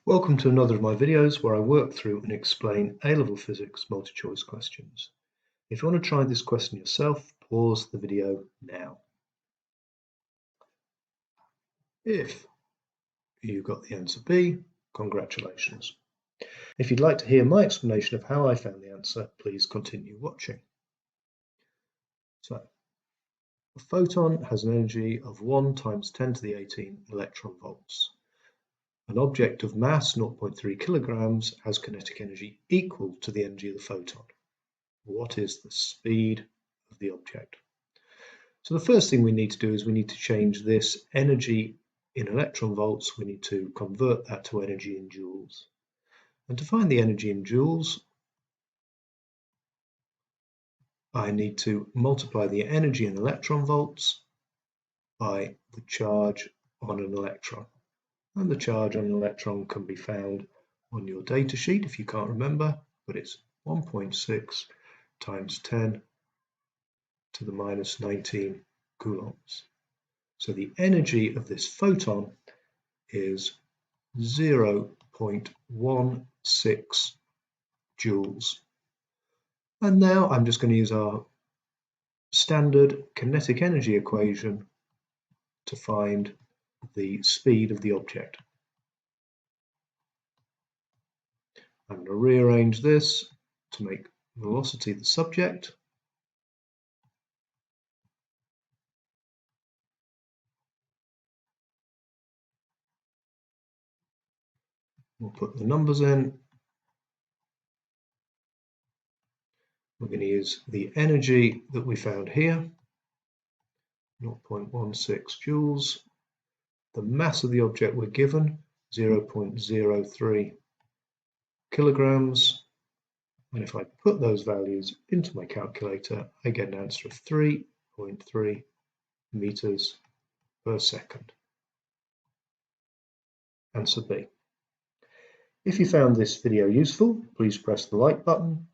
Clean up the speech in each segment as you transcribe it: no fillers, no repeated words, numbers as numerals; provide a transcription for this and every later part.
Welcome to another of my videos where I work through and explain A-level physics multi-choice questions. If you want to try this question yourself, pause the video now. If you got the answer B, congratulations. If you'd like to hear my explanation of how I found the answer, please continue watching. So, a photon has an energy of 1 × 10 to the 18 electron volts. An object of mass 0.3 kilograms has kinetic energy equal to the energy of the photon. What is the speed of the object? So the first thing we need to do is we need to change this energy in electron volts. We need to convert that to energy in joules. And to find the energy in joules, I need to multiply the energy in electron volts by the charge on an electron. And the charge on an electron can be found on your data sheet if you can't remember, but it's 1.6 × 10 to the minus 19 coulombs. So the energy of this photon is 0.16 joules. And now I'm just going to use our standard kinetic energy equation to find the speed of the object. I'm going to rearrange this to make velocity the subject. We'll put the numbers in. We're going to use the energy that we found here, 0.16 joules. The mass of the object we're given, 0.03 kilograms. And if I put those values into my calculator, I get an answer of 3.3 meters per second. Answer B. If you found this video useful, please press the like button.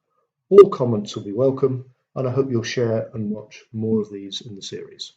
All comments will be welcome, and I hope you'll share and watch more of these in the series.